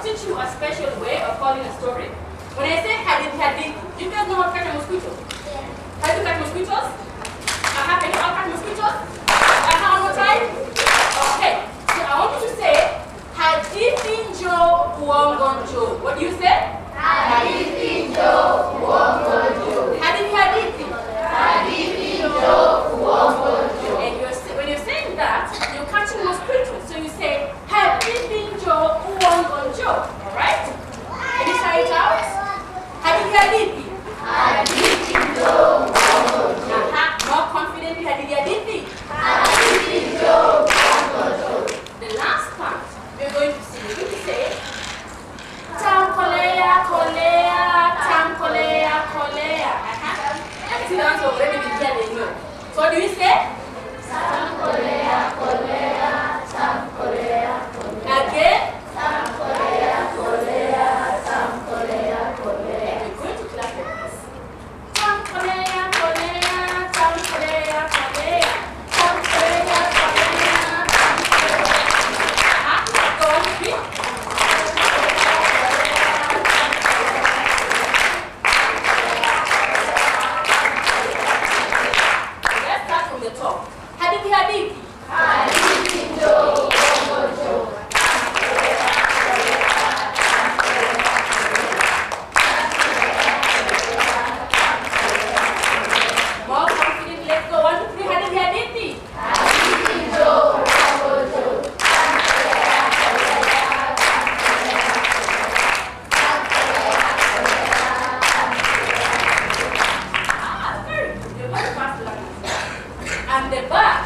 teach you a special way of calling a story. When I say hadith, you guys know how to catch a mosquito? Yeah. How to catch mosquitoes? Can you all catch mosquitoes? One more time? Okay. So I want you to say hadithinjo uongonjo. What do you say? Hadithinjo uongonjo. Hadithi. Hadithinjo uongonjo. And when you're saying that, you're catching mosquitoes. So you say hadithinjo uongonjo. Alright? Can you try it out? Hadithi. Hadithinjo uongonjo. More confidently, hadithi. Hadithinjo uongonjo. The last part, we're going to see. You're going to say tam kolea, tam kolea. See the answer already been here, they know. So what do you say? Tam kolea, tam kolea. Again? Tam kolea, tam kolea. We're going to clap like this. Tam kolea, tam kolea. Tam kolea, go on, repeat. Hadithi. Hadithinjo uongonjo. More confident, let's go. 1, 2, 3, hadithi. Hadithinjo uongonjo. Very good. You're very fast learners. And the bird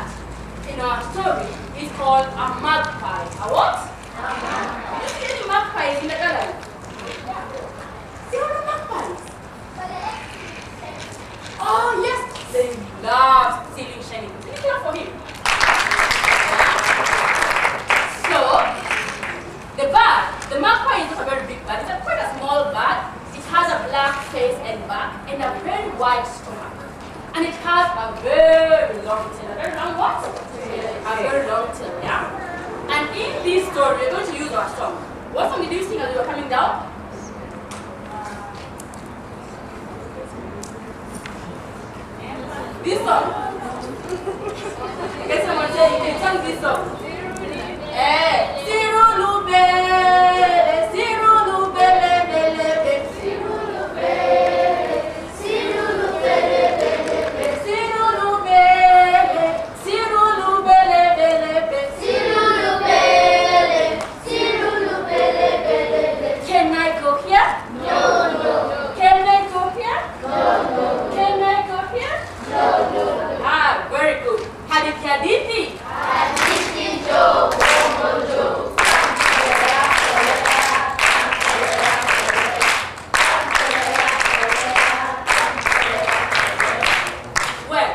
in our story is called a magpie. A what? A magpie. You see any magpies in the gallery? See all the magpies? Oh yes, they love stealing shiny things. Let's clap for him. So, the magpie is not a very big bird. It's quite a small bird. It has a black face and back and a very wide stomach. And it has a very long tail. A very long what? A very long tail, yeah? And in this story, we're going to use our song. What song did you sing as you were coming down? This song? Can someone say you can sing this song? Hadithi. Hadithinjo uongonjo. Well,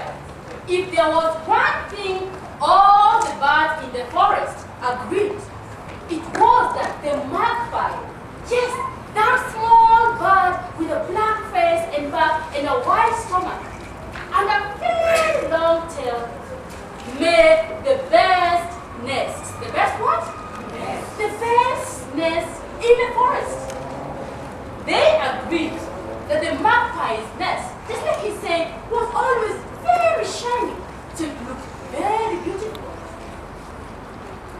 if there was one thing all the birds in the forest agreed, it was that the magpie, yes, that small bird with a black face and back and a wide stomach and a very long tail, made the best nest. The best what? Nest. The best nest in the forest. They agreed that the magpie's nest, just like he said, was always very shiny to look very beautiful.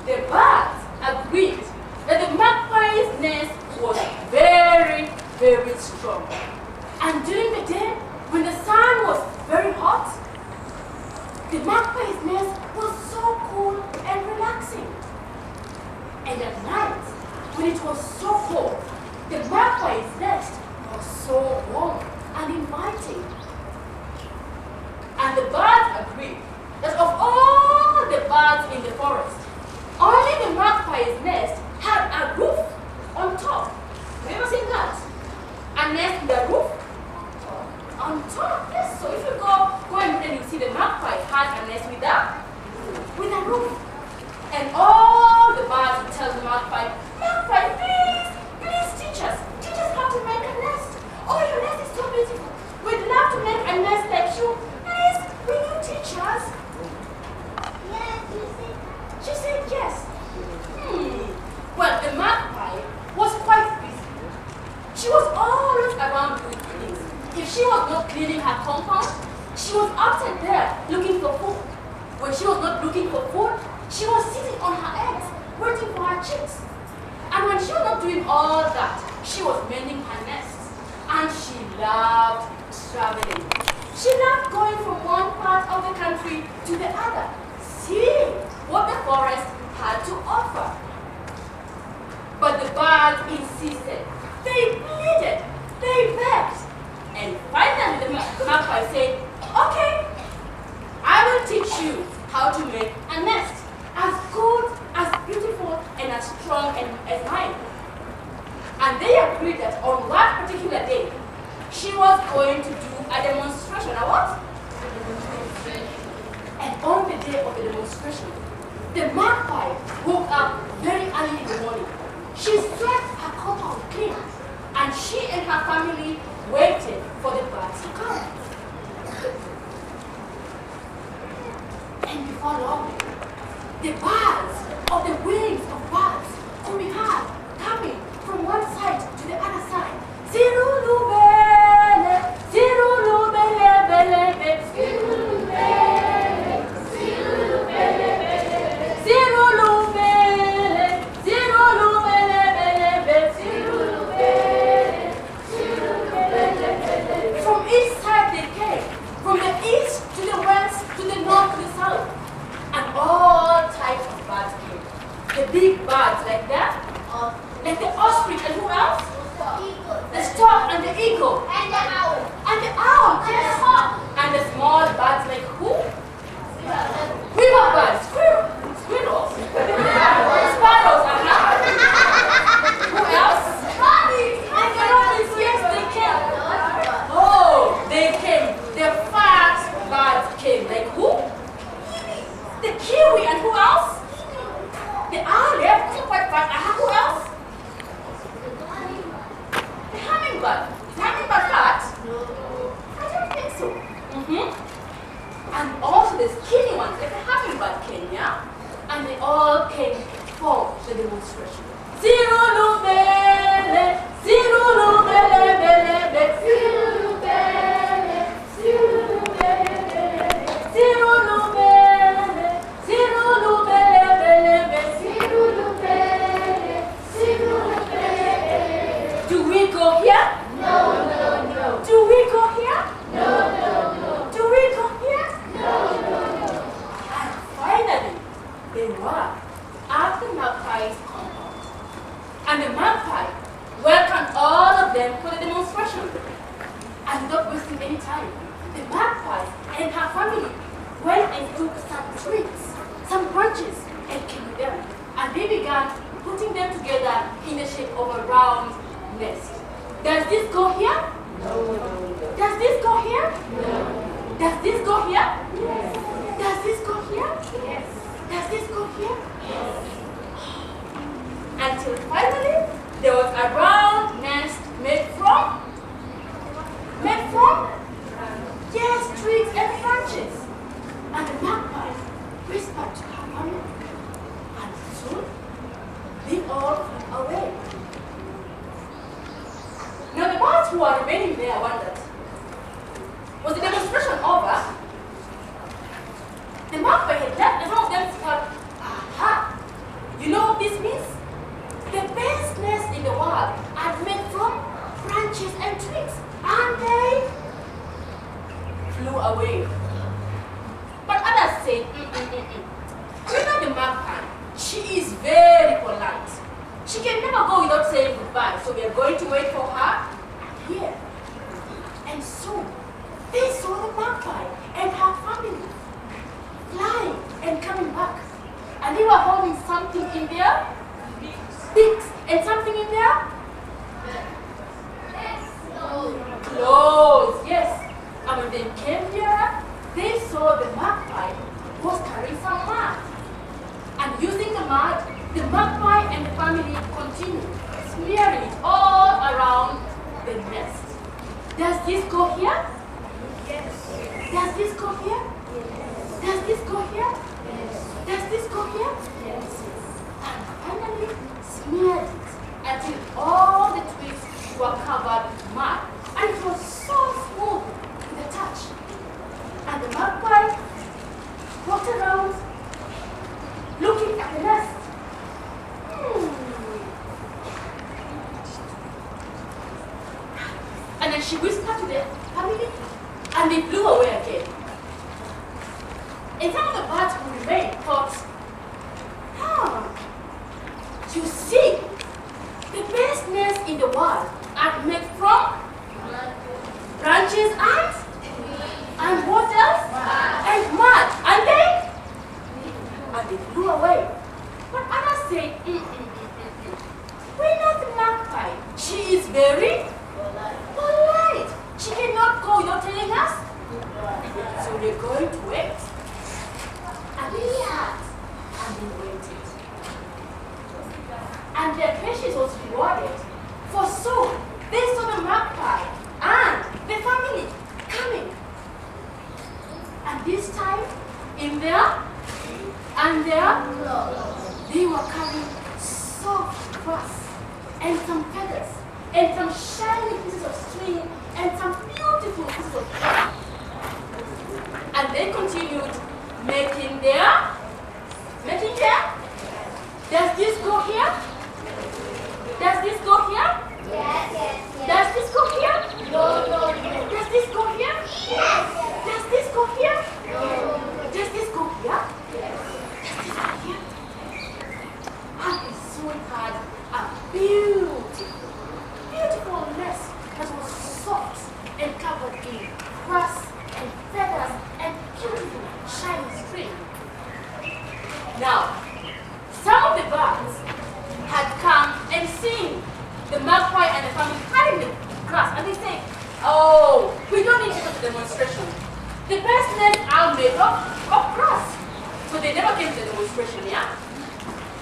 The birds agreed that the magpie's nest was very, very strong. And during the day, when the sun was very hot, the magpie's nest was so cool and relaxing. And at night, when it was so cold, the magpie's nest was so warm and inviting. And the birds agreed that of all the birds in the forest, only the magpie's nest had a roof on top. Have you ever seen that? A nest with a roof on top. Yes, so if you go and you see the magpie has a nest with a roof. And all the birds would tell the magpie, "Magpie, please teach us how to make a nest. Oh, your nest is so beautiful. We'd love to make a nest like you. Please, will you teach us?" Yes, you said. She said yes. cleaning her compound. She was outside there looking for food. When she was not looking for food, she was sitting on her eggs, waiting for her chicks. And when she was not doing all that, she was mending her nest. And she loved traveling. She loved going from one part of the country to the other, seeing what the forest had to offer. But the birds insisted. They pleaded. They begged. And finally the magpie said, okay, I will teach you how to make a nest as good, as beautiful, and as strong as mine. And they agreed that on that particular day, she was going to do a demonstration. A what? And on the day of the demonstration, the magpie woke up very early in the morning. She swept her compound clean, and she and her family waited for the birds to come. And before long, the birds, or the wings of birds, could be heard coming from one side to the other side. Zirulubele, zirulubele, bele, zirulubele, zirulubele, zirulubele, zirulubele, bele, zirulubele, zirulubele. From each side they came, from the east to the west, to the north, to the south, and all types of birds came. The big birds like that, like the ostrich, and who else? The stork and the eagle. And the owl. And the owl, yes. And the small birds like who? Weaver birds, squirrels, sparrows, who else? And the robins, yes, they came. Oh, they came. The fat birds came, like who? The kiwi, and who else? The owl, yeah, also quite fat. Who else? The hummingbird. Is the hummingbird fat? No. I don't think so. And also the skinny ones, like the hummingbird came, yeah? And they all came for the demonstration. Zirulubele, zirulubele, bele, bele, zirulubele, zirulubele, zirulubele, zirulubele, bele, bele, zirulubele, zirulubele. Do we go here? No, no, no. Do we go here? No, no, no. Do we go here? No, no, no. And finally, they were at the magpie's compound. And the magpie welcomed all of them for the demonstration. And without wasting any time, the magpie and her family went and took some twigs, some branches, and came with them. And they began putting them together in the shape of a round nest. Does this go here? No, no, no. Does this go here? No. Does this go here? Yes. Does this go here? Yes. Does this go here? Yes. Until finally, there was a round nest made from? Yes, twigs and branches. And the magpie whispered to her family. And soon, they all flew away. Now the birds who were remaining there wondered, was the demonstration over? The magpie had left, and some of them thought, aha, you know what this means? The best nest in the world are made from branches and twigs, and they flew away. But others said, You know the magpie, she is very polite. She can never go without saying goodbye, so we are going to wait for her here. And so, they saw the magpie and her family flying and coming back. And they were holding something in their beaks and something in their clothes. Yes. And when they came here, they saw the magpie was carrying some mud. And using the mud, the magpie and the family continued smearing it all around the nest. Does this go here? Yes. Does this go here? Yes. Does this go here? Yes. Does this go here? Yes. And finally smeared it until all the twigs were covered with mud. And it was so smooth. It she whispered to the family, and they flew away again. And some of the birds who remained thought, you see, the best nest in the world are made from branches and what else? And mud. And they flew away. But others said, we're not the magpie. She is very polite. She cannot go without telling us. So we're going to wait. And they sat and they waited. And their patience was rewarded. For so they saw the magpie and the family coming. And this time, in there, they were carrying soft grass and some feathers and some shiny pieces of string and some beautiful pieces of cloth. And they continued making their. Does this go here? Does this go here? Yes. Does this go here? No. Does this go here? Yes. Does this go here? No. Does this go here? Yes. Does this go here? And they soon had a beautiful nest that was soft and covered in grass and feathers and beautiful shiny string. Now, some of the birds had come and seen the magpie and the family carrying the grass, and they say, oh, we don't need to go to the demonstration. The best nests are made of grass. So they never came to the demonstration, yeah?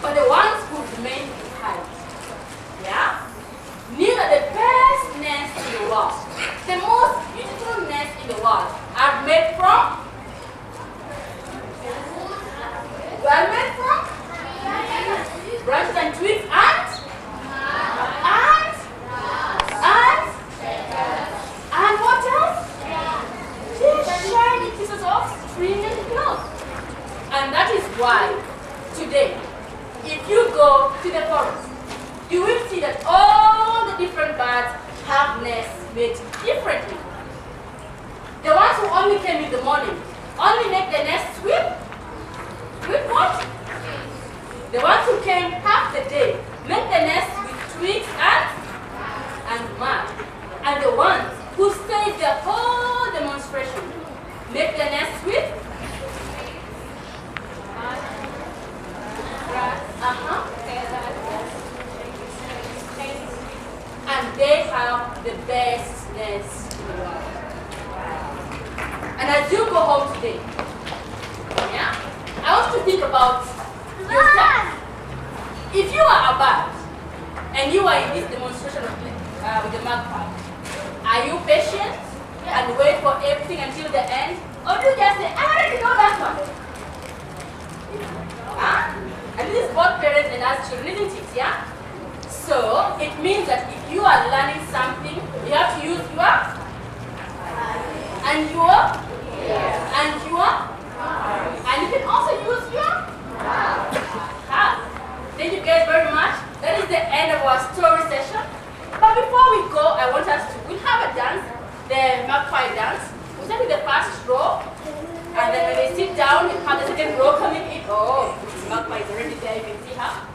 But the ones who remained behind, yeah, knew that the best nests in the world, the most beautiful nests in the world, are made from branches and twigs and what else? These shiny pieces of string and cloth. And that is why today, if you go to the forest, you will see that all the different birds have nests made differently. The ones who only came in the morning only make the nest with what? The ones who came half the day make the nest with twigs and mud. And the ones who stayed the whole demonstration make the nest with grass. And they have the best nest in the world. And as you go home today, yeah, I want you to think about yourself. If you are a bird and you are in this demonstration with the magpie, are you patient and wait for everything until the end? Or do you just say, I already know that one? And this is both parents and us children, isn't it? Yeah? So it means that if you are learning something, you have to use your and you can also use your Thank you guys very much. That is the end of our story session. But before we go, I want us to, we have a dance, the magpie dance. We start with the first row, and then when they sit down, you have the second row coming in. Oh, this magpie is already there, you can see her.